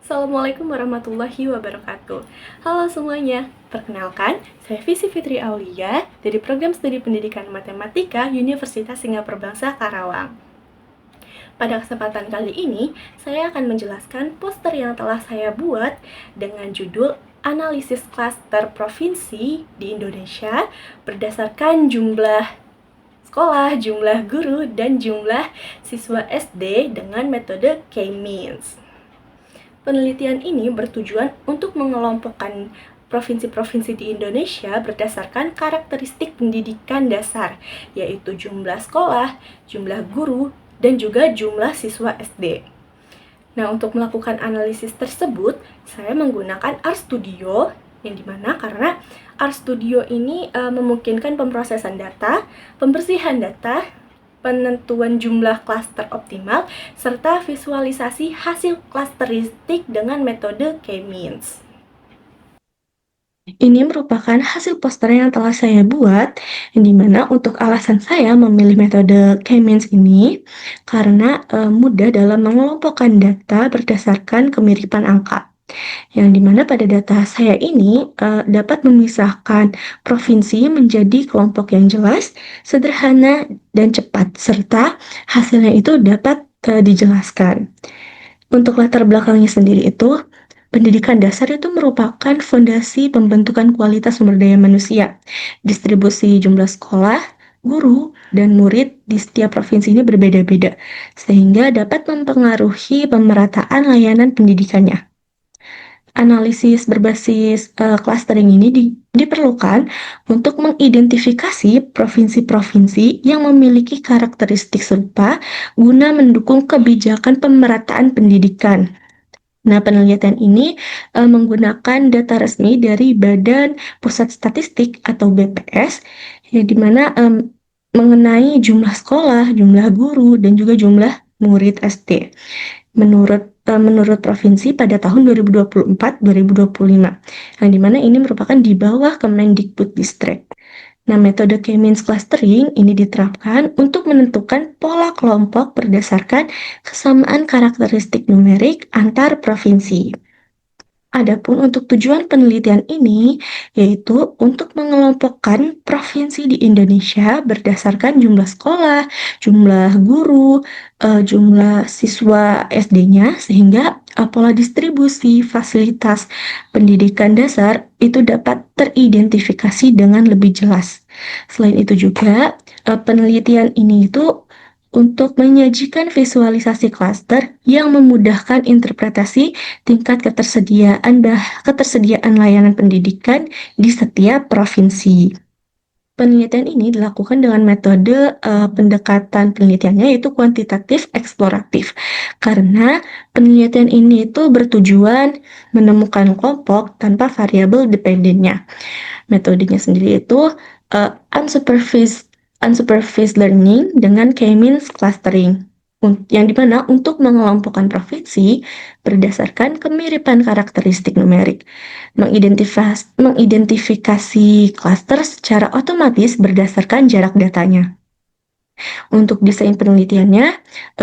Assalamualaikum warahmatullahi wabarakatuh. Halo semuanya, perkenalkan, saya Visi Fitri Aulia dari Program Studi Pendidikan Matematika Universitas Singapura Bangsa Karawang. Pada kesempatan kali ini, saya akan menjelaskan poster yang telah saya buat dengan judul Analisis Klaster Provinsi di Indonesia berdasarkan jumlah sekolah, jumlah guru, dan jumlah siswa SD dengan metode K-means. Penelitian ini bertujuan untuk mengelompokkan provinsi-provinsi di Indonesia berdasarkan karakteristik pendidikan dasar, yaitu jumlah sekolah, jumlah guru, dan juga jumlah siswa SD. Nah, untuk melakukan analisis tersebut, saya menggunakan RStudio, yang dimana karena RStudio ini memungkinkan pemrosesan data, pembersihan data, penentuan jumlah klaster optimal, serta visualisasi hasil klasteristik dengan metode K-means. Ini merupakan hasil poster yang telah saya buat, yang dimana untuk alasan saya memilih metode K-means ini, karena mudah dalam mengelompokkan data berdasarkan kemiripan angka. Yang dimana pada data saya ini dapat memisahkan provinsi menjadi kelompok yang jelas, sederhana, dan cepat, serta hasilnya itu dapat dijelaskan. Untuk latar belakangnya sendiri itu, pendidikan dasar itu merupakan fondasi pembentukan kualitas sumber daya manusia. Distribusi jumlah sekolah, guru, dan murid di setiap provinsi ini berbeda-beda, sehingga dapat mempengaruhi pemerataan layanan pendidikannya. Analisis berbasis clustering ini diperlukan untuk mengidentifikasi provinsi-provinsi yang memiliki karakteristik serupa guna mendukung kebijakan pemerataan pendidikan. Nah, penelitian ini menggunakan data resmi dari Badan Pusat Statistik atau BPS, ya, di mana mengenai jumlah sekolah, jumlah guru, dan juga jumlah murid SD. Menurut provinsi pada tahun 2024-2025, yang dimana ini merupakan di bawah Kemendikbudristek. Nah, metode K-means clustering ini diterapkan untuk menentukan pola kelompok berdasarkan kesamaan karakteristik numerik antar provinsi. Adapun untuk tujuan penelitian ini, yaitu untuk mengelompokkan provinsi di Indonesia berdasarkan jumlah sekolah, jumlah guru, jumlah siswa SD-nya, sehingga pola distribusi fasilitas pendidikan dasar itu dapat teridentifikasi dengan lebih jelas. Selain itu juga, penelitian ini itu untuk menyajikan visualisasi klaster yang memudahkan interpretasi tingkat ketersediaan layanan pendidikan di setiap provinsi. Penelitian ini dilakukan dengan metode pendekatan penelitiannya yaitu kuantitatif eksploratif, karena penelitian ini itu bertujuan menemukan kelompok tanpa variabel dependennya. Metodenya sendiri itu unsupervised learning dengan K-means clustering, yang dimana untuk mengelompokkan provinsi berdasarkan kemiripan karakteristik numerik, mengidentifikasi klaster secara otomatis berdasarkan jarak datanya. Untuk desain penelitiannya,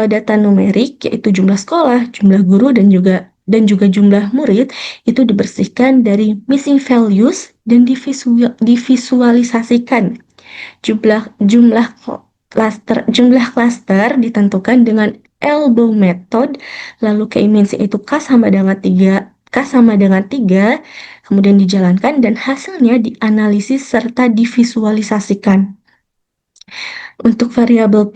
data numerik yaitu jumlah sekolah, jumlah guru, dan juga jumlah murid itu dibersihkan dari missing values dan divisualisasikan. Jumlah cluster ditentukan dengan elbow method, lalu K-means itu K sama dengan 3, kemudian dijalankan dan hasilnya dianalisis serta divisualisasikan. Untuk variabel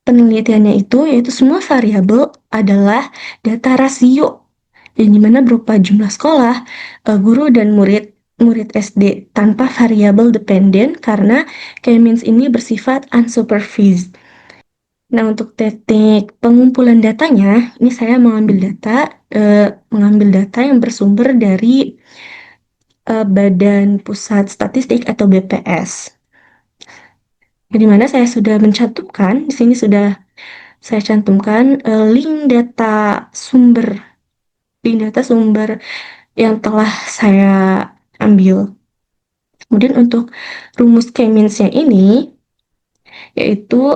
penelitiannya itu yaitu semua variabel adalah data rasio, yang dimana berupa jumlah sekolah, guru, dan murid SD tanpa variabel dependen karena K-means ini bersifat unsupervised. Nah, untuk teknik pengumpulan datanya, ini saya mengambil data yang bersumber dari Badan Pusat Statistik atau BPS. Di mana saya sudah mencantumkan, di sini sudah saya cantumkan link data sumber yang telah saya ambil. Kemudian untuk rumus K-means-nya ini, yaitu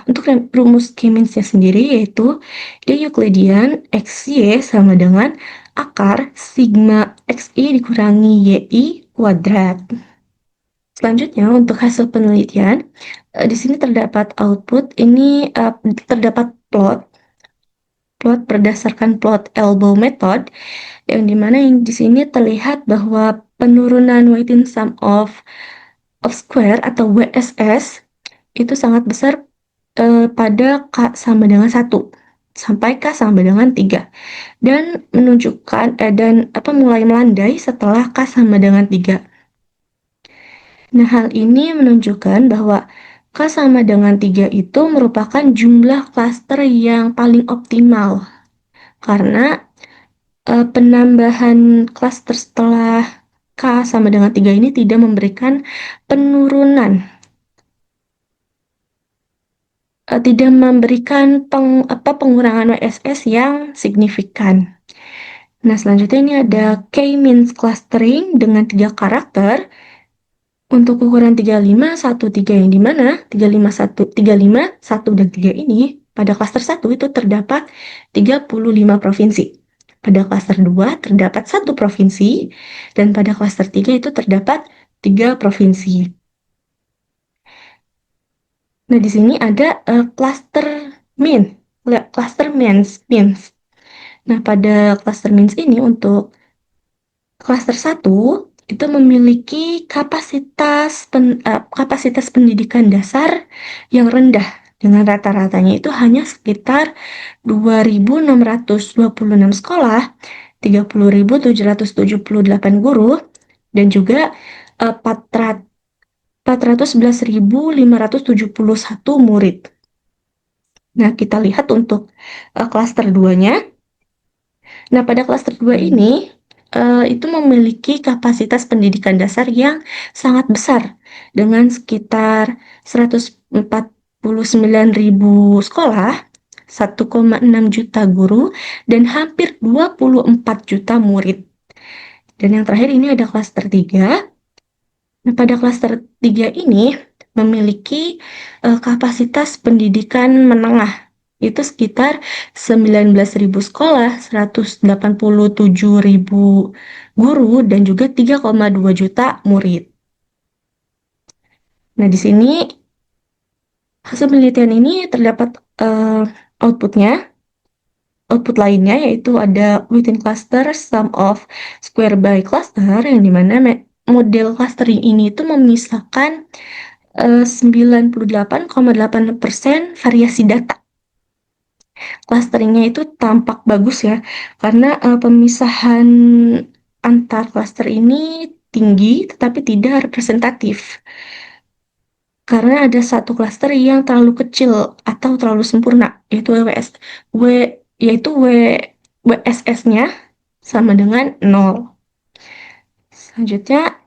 untuk rumus K-means-nya sendiri yaitu D Euclidean XY sama dengan akar sigma XI dikurangi YI kuadrat. Selanjutnya untuk hasil penelitian, di sini terdapat output, ini terdapat plot berdasarkan plot elbow method, yang dimana di sini terlihat bahwa penurunan weighting sum of square atau WSS itu sangat besar pada K sama dengan 1 sampai K sama dengan 3 dan menunjukkan mulai melandai setelah K sama dengan 3. Nah, hal ini menunjukkan bahwa K sama dengan 3 itu merupakan jumlah klaster yang paling optimal karena penambahan klaster setelah K sama dengan 3 ini tidak memberikan penurunan, tidak memberikan pengurangan WSS yang signifikan. Nah, selanjutnya ini ada K-means clustering dengan 3 karakter untuk ukuran 35, 1, 3 yang dimana 35, 1, dan 3 ini pada klaster 1 itu terdapat 35 provinsi. Pada klaster 2 terdapat 1 provinsi, dan pada klaster 3 itu terdapat 3 provinsi. Nah, di sini ada cluster means. Nah, pada cluster means ini untuk klaster 1 itu memiliki kapasitas pendidikan dasar yang rendah dengan rata-ratanya itu hanya sekitar 2.626 sekolah, 30.778 guru, dan juga 411.571 murid. Nah, kita lihat untuk klaster 2-nya. Nah, pada klaster 2 ini itu memiliki kapasitas pendidikan dasar yang sangat besar dengan sekitar 149.000 sekolah, 1,6 juta guru, dan hampir 24 juta murid. Dan yang terakhir ini ada klaster 3. Nah, pada klaster 3 ini memiliki kapasitas pendidikan menengah, itu sekitar 19.000 sekolah, 187.000 guru, dan juga 3,2 juta murid. Nah, di sini hasil penelitian ini terdapat outputnya. Output lainnya yaitu ada within cluster sum of square by cluster, yang dimana model clustering ini itu memisahkan 98,8% variasi data. Clusteringnya itu tampak bagus ya, karena pemisahan antar cluster ini tinggi tetapi tidak representatif. Karena ada satu cluster yang terlalu kecil atau terlalu sempurna, yaitu WSS-nya sama dengan 0. Selanjutnya,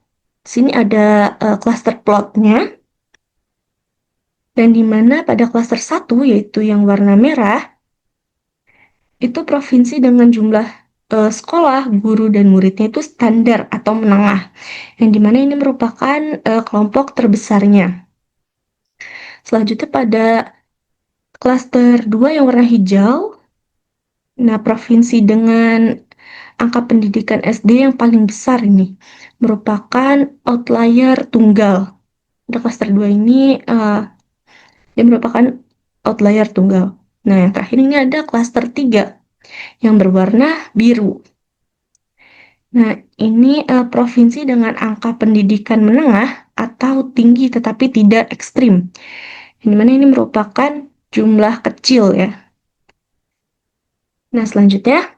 sini ada cluster plotnya, dan di mana pada cluster 1, yaitu yang warna merah, itu provinsi dengan jumlah sekolah, guru, dan muridnya itu standar atau menengah, yang dimana ini merupakan kelompok terbesarnya. Selanjutnya pada klaster 2 yang warna hijau, nah provinsi dengan angka pendidikan SD yang paling besar ini merupakan outlier tunggal. Pada klaster 2 ini dia merupakan outlier tunggal. Nah, yang terakhir ini ada klaster 3 yang berwarna biru. Nah, ini provinsi dengan angka pendidikan menengah atau tinggi tetapi tidak ekstrim. Yang mana ini merupakan jumlah kecil ya. Nah, selanjutnya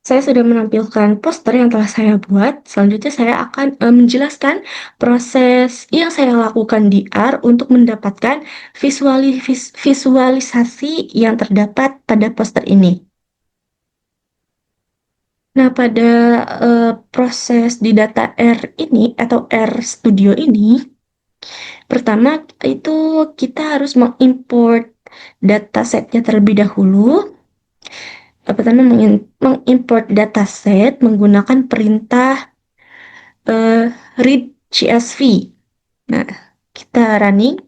saya sudah menampilkan poster yang telah saya buat. Selanjutnya saya akan menjelaskan proses yang saya lakukan di R untuk mendapatkan visualisasi yang terdapat pada poster ini. Nah, pada proses di data R ini atau R Studio ini, pertama itu kita harus mengimport datasetnya terlebih dahulu. Pertama mengimport dataset menggunakan perintah read CSV. Nah, Kita running.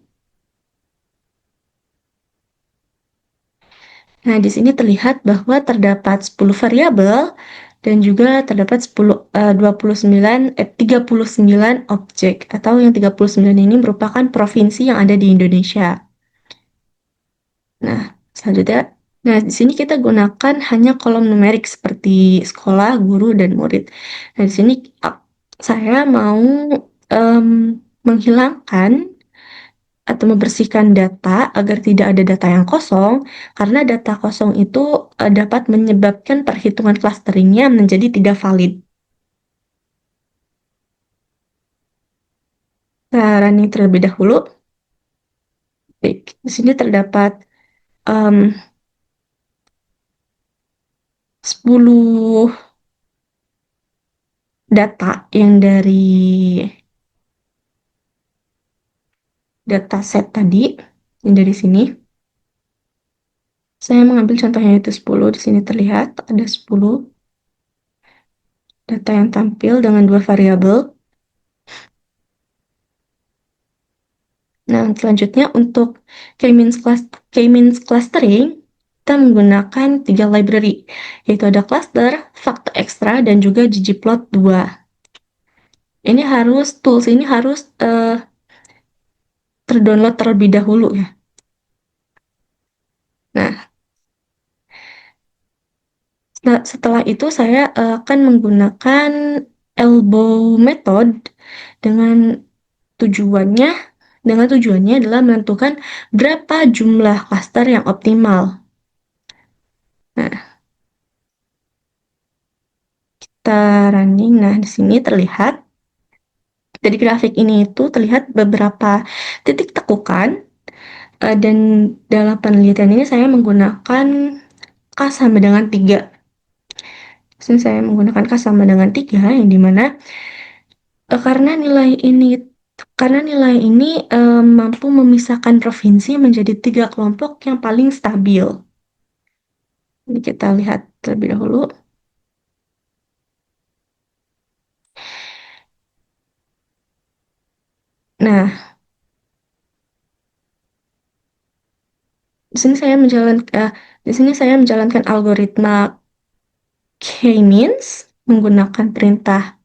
Nah, di sini terlihat bahwa terdapat 10 variabel dan juga terdapat 39 objek, atau yang 39 ini merupakan provinsi yang ada di Indonesia. Nah, selanjutnya, di sini kita gunakan hanya kolom numerik seperti sekolah, guru, dan murid. Nah, di sini saya mau menghilangkan atau membersihkan data agar tidak ada data yang kosong, karena data kosong itu dapat menyebabkan perhitungan clusteringnya menjadi tidak valid. Kita running terlebih dahulu. Baik, di sini terdapat 10 data yang dari dataset tadi, yang dari sini. Saya mengambil contohnya itu 10. Di sini terlihat ada 10 data yang tampil dengan 2 variabel. Nah, selanjutnya untuk K-means clustering, kita menggunakan 3 library, yaitu ada cluster, factor extra, dan juga ggplot 2. Tools ini harus terdownload terlebih dahulu ya. Nah, setelah itu saya akan menggunakan elbow method dengan tujuannya adalah menentukan berapa jumlah cluster yang optimal. Nah, kita running. Nah, di sini terlihat dari grafik ini itu terlihat beberapa titik tekukan, dan dalam penelitian ini saya menggunakan K sama dengan 3. Di sini saya menggunakan K sama dengan 3, yang dimana karena nilai ini mampu memisahkan provinsi menjadi 3 kelompok yang paling stabil. Ini kita lihat terlebih dahulu. Nah, di sini saya menjalankan algoritma K-means menggunakan perintah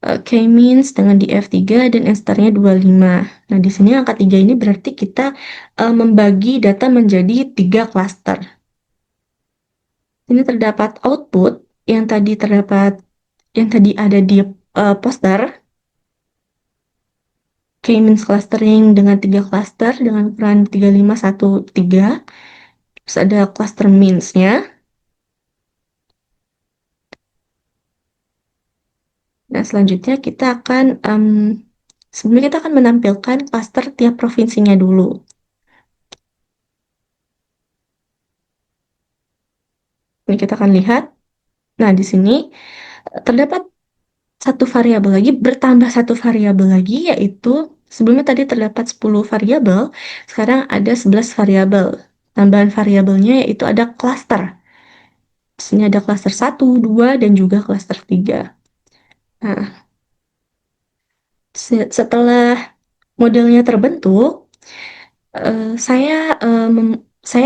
K-means dengan di F3 dan enter-nya 25. Nah, di sini angka 3 ini berarti kita membagi data menjadi 3 cluster. Ini terdapat output yang tadi ada di poster. K-means clustering dengan 3 cluster dengan ukuran 3513. Terus ada cluster means-nya. Nah, selanjutnya sebelumnya kita akan menampilkan cluster tiap provinsinya dulu. Ini kita akan lihat. Nah, di sini terdapat bertambah satu variabel lagi, yaitu sebelumnya tadi terdapat 10 variabel, sekarang ada 11 variabel. Tambahan variabelnya yaitu ada cluster. Di sini ada cluster 1, 2, dan juga cluster 3. Nah, setelah modelnya terbentuk, saya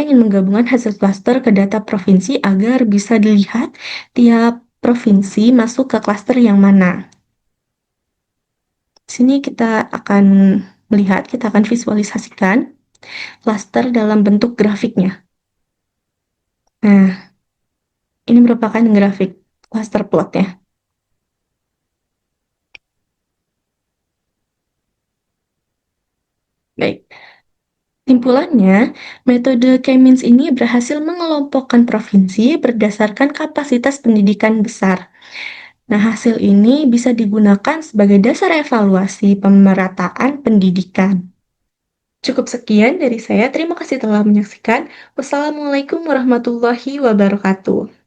ingin menggabungkan hasil cluster ke data provinsi agar bisa dilihat tiap provinsi masuk ke cluster yang mana. Di sini kita akan visualisasikan cluster dalam bentuk grafiknya. Nah, ini merupakan grafik cluster plot ya. Baik. Simpulannya, metode K-means ini berhasil mengelompokkan provinsi berdasarkan kapasitas pendidikan besar. Nah, hasil ini bisa digunakan sebagai dasar evaluasi pemerataan pendidikan. Cukup sekian dari saya. Terima kasih telah menyaksikan. Wassalamualaikum warahmatullahi wabarakatuh.